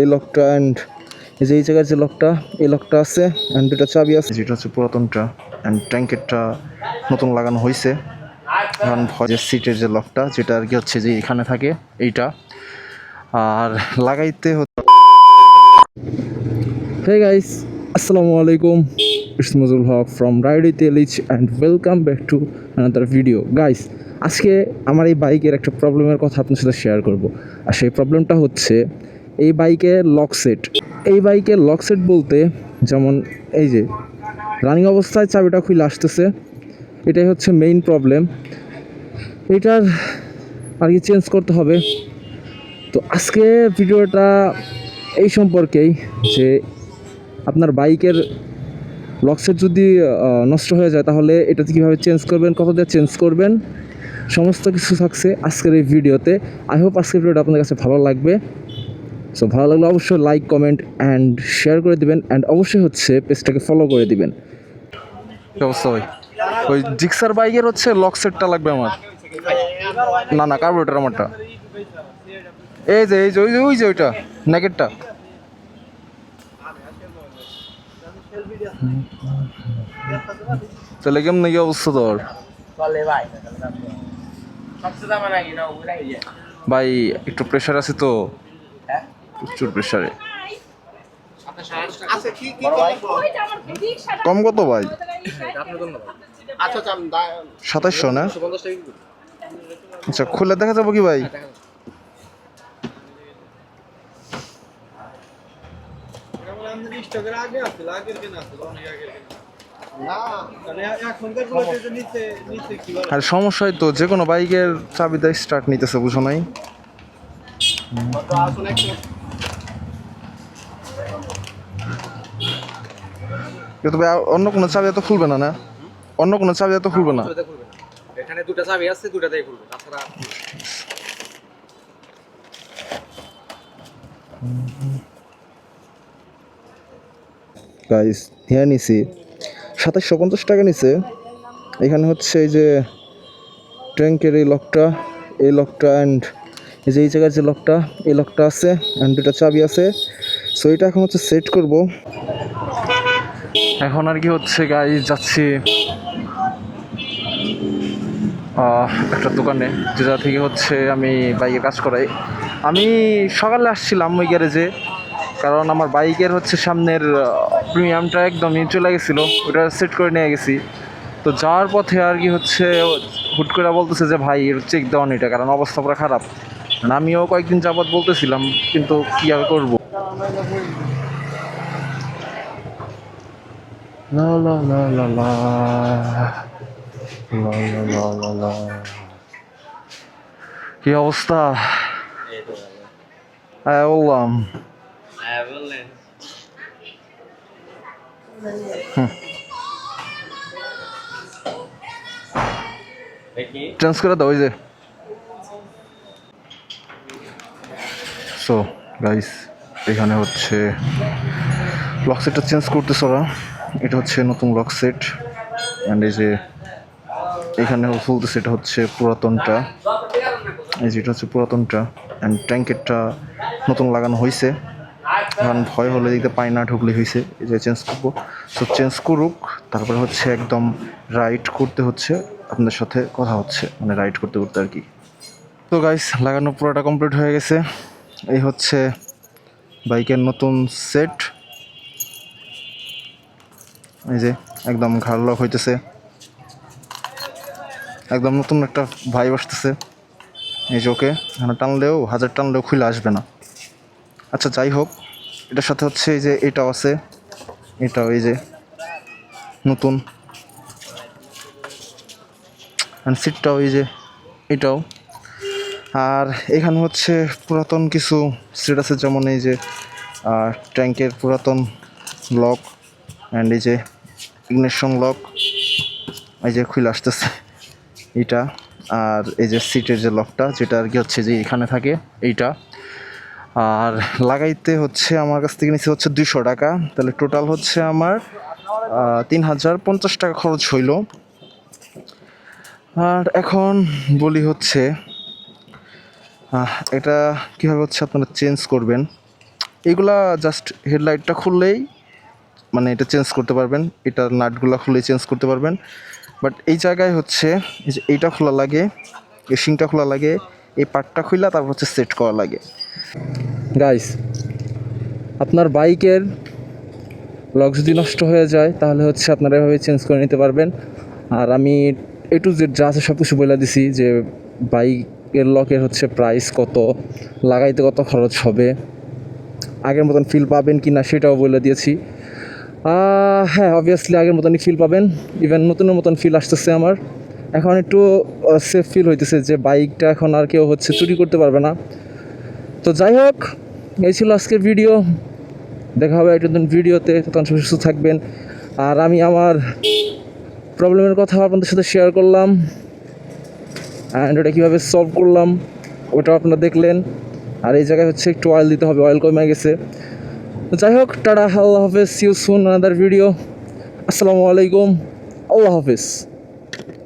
এই লকটা অ্যান্ড এই যে এই জায়গায় যে লকটা, এই লকটা আছে অ্যান্ড দুটা চাবি আছে। যেটা হচ্ছে পুরাতনটা অ্যান্ড ট্যাঙ্কেরটা নতুন লাগানো হয়েছে। এখন যে সিটের যে লকটা, যেটা আর কি হচ্ছে যে এখানে থাকে এইটা, আর লাগাইতে হতো। হে গাইস, আসসালামু আলাইকুম, ইটস মজুল হক ফ্রম রাইড উইথ এলিচ and welcome back to another video. Guys, আজকে আমার এই বাইকের একটা প্রবলেমের কথা আপনার সাথে শেয়ার করব। আর সেই প্রবলেমটা হচ্ছে এই বাইকের লক সেট। এই বাইকের লক সেট বলতে যেমন এই যে রানিং অবস্থায় চাবিটা খুলে আসতেছে, এটাই হচ্ছে মেইন প্রবলেম। এটার আর কি চেঞ্জ করতে হবে। তো আজকে ভিডিওটা এই সম্পর্কেই যে আপনার বাইকের লকসেট যদি নষ্ট হয়ে যায় তাহলে এটাতে কীভাবে চেঞ্জ করবেন, কত দিয়ে চেঞ্জ করবেন, সমস্ত কিছু থাকছে আজকের এই ভিডিওতে। আই হোপ আজকের ভিডিওটা আপনাদের কাছে ভালো লাগবে। সো ভালো লাগলে অবশ্যই লাইক, কমেন্ট অ্যান্ড শেয়ার করে দিবেন অ্যান্ড অবশ্যই হচ্ছে পেজটাকে ফলো করে দিবেন। অবশ্যই ওই জিক্সার বাইকের হচ্ছে লক সেটটা লাগবে আমার। না কার্বোরেটর আমারটা। এই যে ওই যে ওইটা নেকেটটা। তাহলে কেমন কি অবস্থা তোর? ভাই একটু প্রেশার আছে তো, প্রচুর প্রেশারে। কম কত ভাই? 2700 না? আচ্ছা, খুলে দেখা যাবো কি ভাই? আর সমস্যা তো যে কোনো বাইকের চাবিটা স্টার্ট নিতেছে, বুঝো নাই? তবে অন্য কোনো চাবি তো খুলবে না, না অন্য কোনো চাবি তো খুলবে না। এখানে দুটো চাবি আছে, দুটাতেই খুলবে, তাছাড়া গাইস হ্যাঁ নিছি 2750 টাকা নিছে। এখানে হচ্ছে এই যে ট্যাঙ্কের এই লকটা অ্যান্ড এই যে এই জায়গায় যে লকটা, এই লকটা আছে অ্যান্ড দুটা চাবি আছে। সো এটা এখন হচ্ছে সেট করব। এখন আর কি হচ্ছে গাইস, যাচ্ছি একটা দোকানে, যেটা থেকে হচ্ছে আমি বাইকে কাজ করাই। আমি সকালে আসছিলাম ওই গ্যারেজে, কারণ আমার বাইকের হচ্ছে সামনের প্রিমিয়ামটা একদমই চলে গেছিলো, ওটা সেট করে নিয়ে গেছি। তো যাওয়ার পথে আর কি হচ্ছে হুট করে বলতেছে যে ভাই চেক দেওয়ান এটা, কারণ অবস্থা পুরো খারাপ। আমিও কয়েকদিন যাবৎ বলতেছিলাম, কিন্তু কী আর করবো। লা লা লা লা লা লা লা লা লা। কি অবস্থা? হ্যাঁ বললাম। চেঞ্জ করে দাও ওই যে। সো গাইস, এখানে হচ্ছে লক সেটটা চেঞ্জ করতেছে ওরা। এটা হচ্ছে নতুন লক সেট অ্যান্ড এই যে এখানে ফুলতেছে, এটা হচ্ছে পুরাতনটা। এই যে এটা হচ্ছে পুরাতনটা অ্যান্ড ট্যাঙ্কেরটা নতুন লাগানো হয়েছে। এখন ভয় হলে দিতে পাই না, ঢুকলে হয়েছে। এই যে চেঞ্জ করবো, সো চেঞ্জ করুক, তারপরে হচ্ছে একদম রাইড করতে হচ্ছে, আপনাদের সাথে কথা হচ্ছে, মানে রাইড করতে করতে আর কি। তো গাইস, লাগানো পুরোটা কমপ্লিট হয়ে গেছে। এই হচ্ছে বাইকের নতুন সেট। এই যে একদম ঘাড় লক হইতেছে, একদম নতুন একটা ভাইব আসতেছে। এই যে ওকে, এখানে টানলেও 1000 টানলেও খুলে আসবে না। আচ্ছা যাই হোক, এটার সাথে হচ্ছে এই যে এটাও আছে, এটাও এই যে নতুন সিটটাও এই যে এটাও। আর এখানে হচ্ছে পুরাতন কিছু সিট আছে, যেমন এই যে ট্যাঙ্কের পুরাতন লক অ্যান্ড এই যে ইগনিশন লক, এই যে খুলে আসতেছে এইটা। আর এই যে সিটের যে লকটা, যেটা আর কি হচ্ছে যে এখানে থাকে এইটা। আর লাগাইতে হচ্ছে আমার কাছ থেকে নিচ্ছে হচ্ছে 200 টাকা। তাহলে টোটাল হচ্ছে আমার 3050 টাকা খরচ হইল। আর এখন বলি হচ্ছে এটা কীভাবে হচ্ছে আপনারা চেঞ্জ করবেন। এইগুলা জাস্ট হেডলাইটটা খুললেই মানে এটা চেঞ্জ করতে পারবেন, এটার নাটগুলো খুলেই চেঞ্জ করতে পারবেন। বাট এই জায়গায় হচ্ছে এই যে এইটা খোলা লাগে, এই শিংটা খোলা লাগে, এই পার্টটা খুলা তারপর হচ্ছে সেট করা লাগে। গাইস, আপনার বাইকের লক যদি নষ্ট হয়ে যায় তাহলে হচ্ছে আপনারা এভাবে চেঞ্জ করে নিতে পারবেন। আর আমি A to Z যা আছে সব কিছু বলে দিছি, যে বাইকের লকের হচ্ছে প্রাইস কত, লাগাইতে কত খরচ হবে, আগের মতন ফিল পাবেন কি না সেটাও বলে দিয়েছি। হ্যাঁ, অবভিয়াসলি আগের মতনই ফিল পাবেন, ইভেন নতুনের মতন ফিল আসতেছে আমার। এখন একটু সেফ ফিল হইতেছে যে বাইকটা এখন আর কেউ হচ্ছে চুরি করতে পারবে না। তো যাই হোক, এই ছিল আজকের ভিডিও। দেখা হবে একটা নতুন ভিডিওতে, তখন সুস্থ থাকবেন। আর আমি আমার প্রবলেমের কথা আপনাদের সাথে শেয়ার করলাম, অ্যান্ড ওটা কীভাবে সলভ করলাম ওটাও আপনারা দেখলেন। আর এই জায়গায় হচ্ছে একটু অয়েল দিতে হবে, অয়েল কমে গেছে। তো যাই হোক, টাটা, আল্লাহ হাফেজ, see you soon another video. আসসালামু আলাইকুম, আল্লাহ হাফেজ।